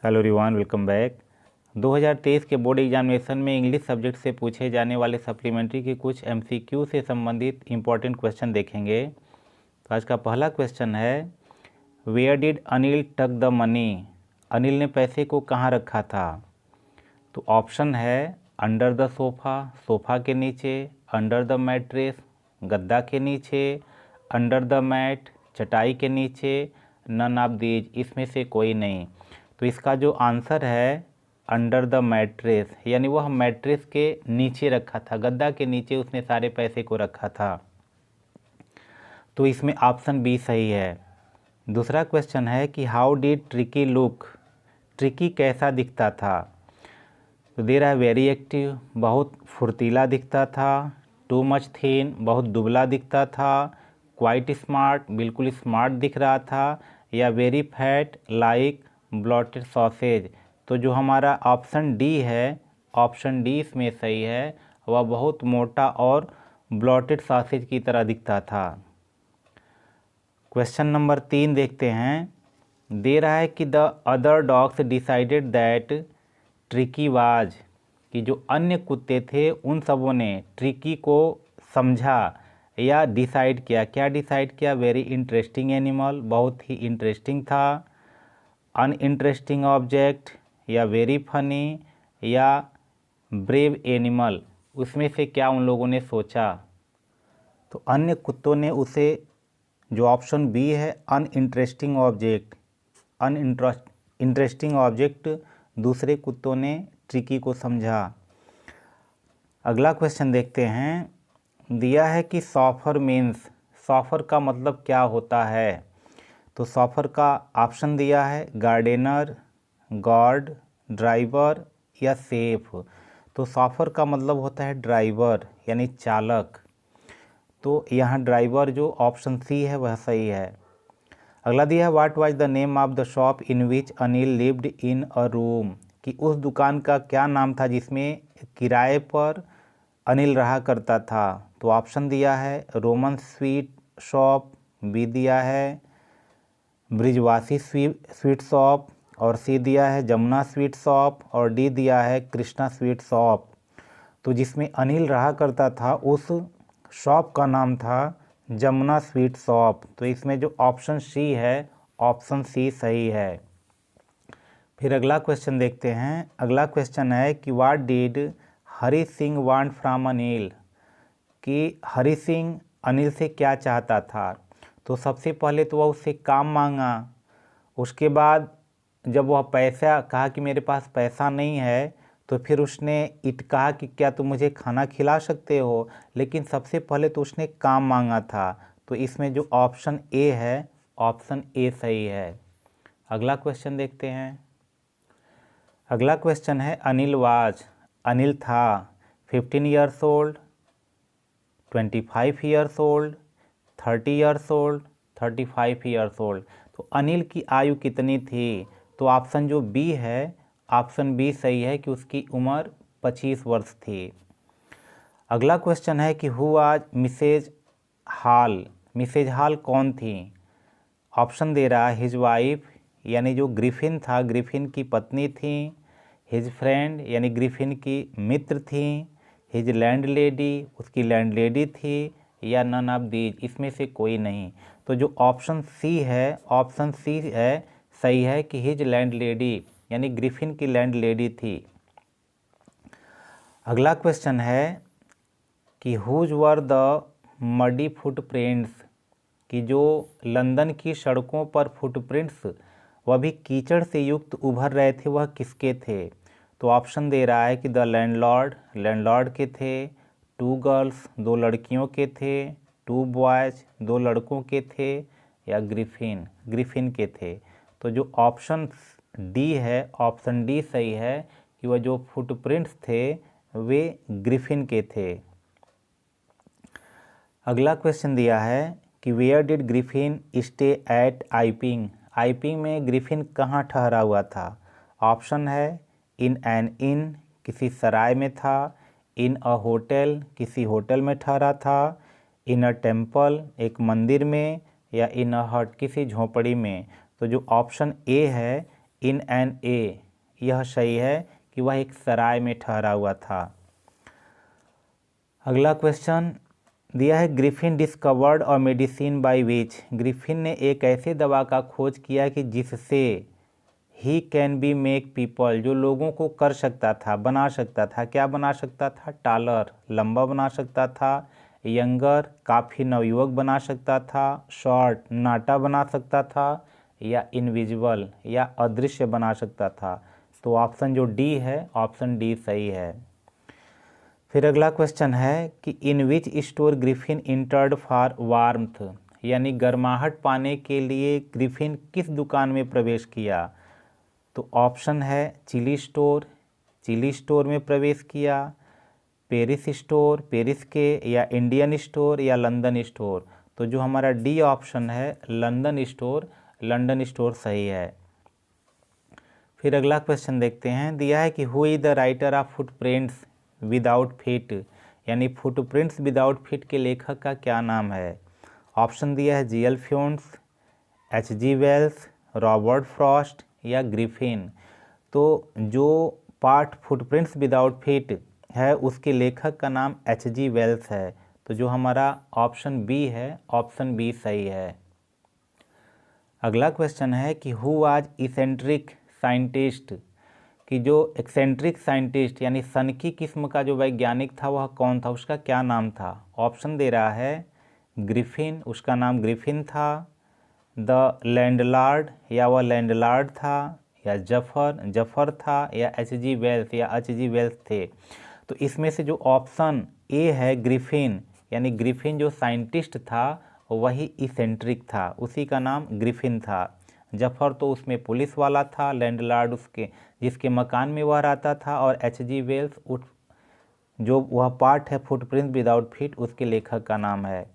Hello everyone, welcome back. 2023 के board examination में English subject से पूछे जाने वाले सप्लीमेंट्री के कुछ एमसीक्यू से संबंधित इंपॉर्टेंट क्वेश्चन देखेंगे। तो आज का पहला क्वेश्चन है, वेयर डिड अनिल टक द मनी? अनिल ने पैसे को कहाँ रखा था? तो ऑप्शन है अंडर द सोफ़ा, सोफ़ा के नीचे, अंडर द मैट्रेस, गद्दा के नीचे, अंडर द मैट, चटाई के नीचे, नन ऑफ दीज, इसमें से कोई नहीं। तो इसका जो आंसर है अंडर द मैट्रेस, यानी वह मैट्रेस के नीचे रखा था, गद्दा के नीचे उसने सारे पैसे को रखा था। तो इसमें ऑप्शन बी सही है। दूसरा क्वेश्चन है कि how did tricky look? Tricky कैसा दिखता था? तो दे रहा है वेरी एक्टिव, बहुत फुर्तीला दिखता था, टू मच थिन, बहुत दुबला दिखता था, क्वाइट स्मार्ट, बिल्कुल स्मार्ट दिख रहा था, या very fat like blotted sausage. तो जो हमारा ऑप्शन डी है, ऑप्शन डी इसमें सही है, वह बहुत मोटा और ब्लॉटेड सॉसेज की तरह दिखता था। क्वेश्चन नंबर 3 देखते हैं। दे रहा है कि the other dogs decided that tricky was, कि जो अन्य कुत्ते थे उन सबों ने ट्रिकी को समझा या डिसाइड किया। क्या डिसाइड किया? वेरी इंटरेस्टिंग एनिमल, बहुत ही इंटरेस्टिंग था, अनइंटरेस्टिंग ऑब्जेक्ट, या वेरी फनी, या ब्रेव एनिमल। उसमें से क्या उन लोगों ने सोचा? तो अन्य कुत्तों ने उसे, जो ऑप्शन बी है अनइंटरेस्टिंग ऑब्जेक्ट, इंटरेस्टिंग ऑब्जेक्ट दूसरे कुत्तों ने ट्रिकी को समझा। अगला क्वेश्चन देखते हैं। दिया है कि सॉफर मीन्स, सॉफर का मतलब क्या होता है? तो सॉफर का ऑप्शन दिया है गार्डनर, गार्ड, ड्राइवर, या सेफ। तो सॉफर का मतलब होता है ड्राइवर, यानी चालक। तो यहाँ ड्राइवर जो ऑप्शन सी है वह सही है। अगला दिया है what was the name of the shop in which Anil lived in a room, कि उस दुकान का क्या नाम था जिसमें किराए पर अनिल रहा करता था। तो ऑप्शन दिया है रोमन स्वीट शॉप, बी दिया है ब्रिजवासी स्वीट शॉप, और सी दिया है जमुना स्वीट शॉप, और डी दिया है कृष्णा स्वीट शॉप। तो जिसमें अनिल रहा करता था उस शॉप का नाम था जमुना स्वीट शॉप। तो इसमें जो ऑप्शन सी है, ऑप्शन सी सही है। फिर अगला क्वेश्चन देखते हैं। अगला क्वेश्चन है कि what did Hari Singh want from Anil, कि हरी सिंह अनिल से क्या चाहता था? तो सबसे पहले तो वह उससे काम मांगा, उसके बाद जब वह पैसा कहा कि मेरे पास पैसा नहीं है, तो फिर उसने कहा कि क्या तुम मुझे खाना खिला सकते हो, लेकिन सबसे पहले तो उसने काम मांगा था। तो इसमें जो ऑप्शन ए है, ऑप्शन ए सही है। अगला क्वेश्चन देखते हैं। अगला क्वेश्चन है अनिल वाज, अनिल था 15 years old, 25 years old, 30 years old, 35 years old. तो अनिल की आयु कितनी थी? तो ऑप्शन जो बी है, ऑप्शन बी सही है कि उसकी उम्र 25 वर्ष थी। अगला क्वेश्चन है कि who was Mrs Hall, Mrs Hall कौन थी? ऑप्शन दे रहा है हिज वाइफ, यानी जो ग्रिफिन था ग्रिफिन की पत्नी थी, हिज फ्रेंड, यानी ग्रिफिन की मित्र थी, हिज लैंड लेडी, उसकी लैंड लेडी थी, या नन ऑफ दीज, इसमें से कोई नहीं। तो जो ऑप्शन सी है, ऑप्शन सी है सही है कि हिज लैंड लेडी, यानी ग्रिफिन की लैंड लेडी थी। अगला क्वेश्चन है कि whose were the muddy footprints, कि जो लंदन की सड़कों पर फुटप्रिंट्स वह भी कीचड़ से युक्त उभर रहे थे, वह किसके थे? तो ऑप्शन दे रहा है कि द लैंडलॉर्ड, लैंडलॉर्ड के थे, टू गर्ल्स, दो लड़कियों के थे, टू बॉयज, दो लड़कों के थे, या ग्रिफिन, ग्रिफिन के थे। तो जो ऑप्शन डी है, ऑप्शन डी सही है कि वह जो फुटप्रिंट्स थे वे ग्रिफिन के थे। अगला क्वेश्चन दिया है कि where did Griffin stay at Iping, Iping में ग्रिफिन कहाँ ठहरा हुआ था? ऑप्शन है इन एन इन, किसी सराय में था, इन अ होटल, किसी होटल में ठहरा था, इन अ टेम्पल, एक मंदिर में, या इन अ हट, किसी झोंपड़ी में। तो जो ऑप्शन ए है इन एन ए, यह सही है कि वह एक सराय में ठहरा हुआ था। अगला क्वेश्चन दिया है, ग्रिफिन डिस्कवर्ड और मेडिसिन बाय विच। ग्रिफिन ने एक ऐसे दवा का खोज किया कि जिससे he can be make people, जो लोगों को कर सकता था, बना सकता था। क्या बना सकता था? टालर, लंबा बना सकता था। यंगर, काफ़ी नवयुवक बना सकता था। शॉर्ट, नाटा बना सकता था। या इनविजिबल, या अदृश्य बना सकता था। तो ऑप्शन जो डी है, ऑप्शन डी सही है। फिर अगला क्वेश्चन है कि in which store Griffin entered for warmth, यानी गर्माहट पाने के लिए ग्रिफिन किस दुकान में प्रवेश किया? तो ऑप्शन है चिली स्टोर, चिली स्टोर में प्रवेश किया। पेरिस स्टोर, पेरिस के, या इंडियन स्टोर, या लंदन स्टोर। तो जो हमारा डी ऑप्शन है, लंदन स्टोर, लंदन स्टोर सही है। फिर अगला क्वेश्चन देखते हैं, दिया है कि who is the writer of footprints without feet, यानी फुटप्रिंट्स विदाउट फीट के लेखक का क्या नाम है? ऑप्शन दिया है GL. फ्यून्स, H.G.. Wales, Robert Frost, या ग्रिफिन। तो जो पार्ट फुटप्रिंट्स विदाउट फीट है उसके लेखक का नाम एच.जी. वेल्स है। तो जो हमारा ऑप्शन बी है, ऑप्शन बी सही है। अगला क्वेश्चन है कि हु वाज इसेंट्रिक साइंटिस्ट, कि जो एक्सेंट्रिक साइंटिस्ट यानी सनकी किस्म का जो वैज्ञानिक था वह कौन था, उसका क्या नाम था? ऑप्शन दे रहा है ग्रिफिन, उसका नाम ग्रिफिन था। द लैंडलॉर्ड, या वह लैंडलॉर्ड था। या जफर, जफर था। या एच.जी. वेल्स, या एच.जी. वेल्स थे। तो इसमें से जो ऑप्शन ए है ग्रिफिन, यानी ग्रिफिन जो साइंटिस्ट था वही इसेंट्रिक था, उसी का नाम ग्रिफिन था। जफर तो उसमें पुलिस वाला था, लैंडलॉर्ड उसके जिसके मकान में वह रहता था, और एच.जी. वेल्स जो वह पार्ट है फुटप्रिंट विदाउट फीट उसके लेखक का नाम है।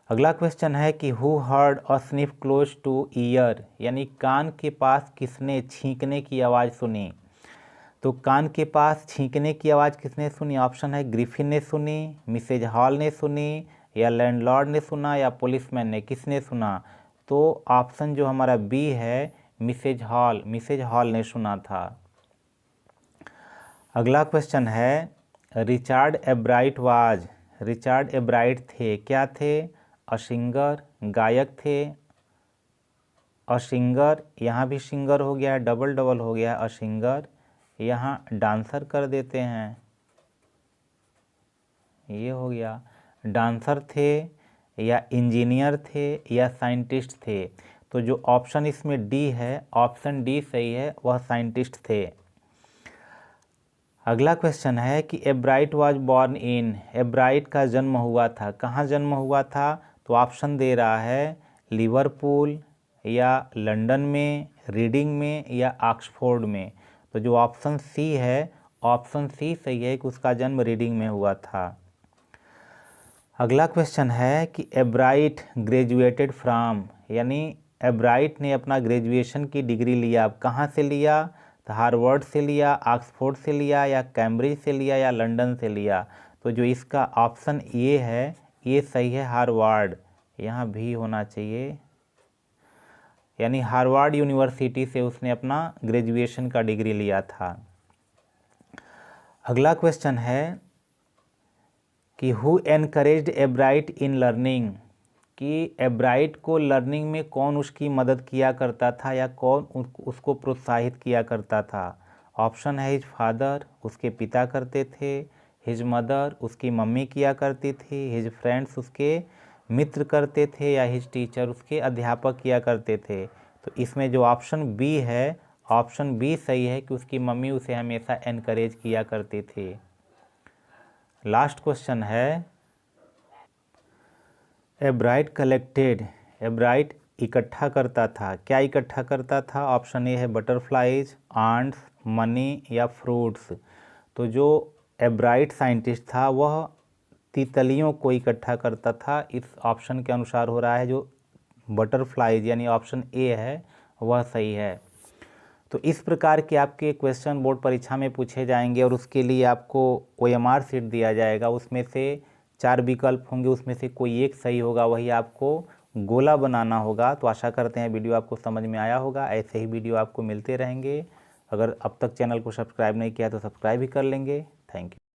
अगला क्वेश्चन है कि who heard a sniff close two year, यानी कान के पास किसने छींकने की आवाज़ सुनी? तो कान के पास छींकने की आवाज़ किसने सुनी? ऑप्शन है ग्रिफिन ने सुनी, मिसेज हॉल ने सुनी, या लैंडलॉर्ड ने सुना, या पुलिसमैन ने, किसने सुना? तो ऑप्शन जो हमारा बी है, मिसेज हॉल, मिसेज हॉल ने सुना था। अगला क्वेश्चन है, रिचार्ड एब्राइट वाज, रिचार्ड एब्राइट थे, क्या थे? अ सिंगर, गायक थे। अ सिंगर, यहाँ भी सिंगर हो गया, डबल डबल हो गया, अ सिंगर। यहाँ डांसर कर देते हैं, ये हो गया। डांसर थे, या इंजीनियर थे, या साइंटिस्ट थे। तो जो ऑप्शन इसमें डी है, ऑप्शन डी सही है, वह साइंटिस्ट थे। अगला क्वेश्चन है कि एब्राइट वाज बॉर्न इन, एब्राइट का जन्म हुआ था, कहाँ जन्म हुआ था? तो ऑप्शन दे रहा है लिवरपूल, या लंदन में, रीडिंग में, या ऑक्सफोर्ड में। तो जो ऑप्शन सी है, ऑप्शन सी सही है कि उसका जन्म रीडिंग में हुआ था। अगला क्वेश्चन है कि एब्राइट ग्रेजुएटेड फ्रॉम, यानी एब्राइट ने अपना ग्रेजुएशन की डिग्री लिया, अब कहाँ से लिया? तो हार्वर्ड से लिया, ऑक्सफोर्ड से लिया, या कैम्ब्रिज से लिया, या लंदन से लिया। तो जो इसका ऑप्शन ये है, ये सही है, हार्वर्ड। यहाँ भी होना चाहिए, यानी हार्वर्ड यूनिवर्सिटी से उसने अपना ग्रेजुएशन का डिग्री लिया था। अगला क्वेश्चन है कि हु एनकरेज्ड एब्राइट इन लर्निंग, कि एब्राइट को लर्निंग में कौन उसकी मदद किया करता था, या कौन उसको प्रोत्साहित किया करता था? ऑप्शन है हिज फादर, उसके पिता करते थे। हिज मदर, उसकी मम्मी किया करती थी। हिज फ्रेंड्स, उसके मित्र करते थे। या हिज टीचर, उसके अध्यापक किया करते थे। तो इसमें जो ऑप्शन बी है, ऑप्शन बी सही है कि उसकी मम्मी उसे हमेशा एनकरेज किया करती थी। लास्ट क्वेश्चन है, एब्राइट कलेक्टेड, एब्राइट इकट्ठा करता था, क्या इकट्ठा करता था? ऑप्शन ए है बटरफ्लाइज, आंट्स, मनी, या फ्रूट्स। तो जो एब्राइट साइंटिस्ट था वह तितलियों को इकट्ठा करता था, इस ऑप्शन के अनुसार हो रहा है। जो बटरफ्लाइज यानी ऑप्शन ए है वह सही है। तो इस प्रकार के आपके क्वेश्चन बोर्ड परीक्षा में पूछे जाएंगे, और उसके लिए आपको OMR शीट दिया जाएगा, उसमें से 4 विकल्प होंगे, उसमें से कोई एक सही होगा, वही आपको गोला बनाना होगा। तो आशा करते हैं वीडियो आपको समझ में आया होगा। ऐसे ही वीडियो आपको मिलते रहेंगे। अगर अब तक चैनल को सब्सक्राइब नहीं किया तो सब्सक्राइब भी कर लेंगे। Thank you.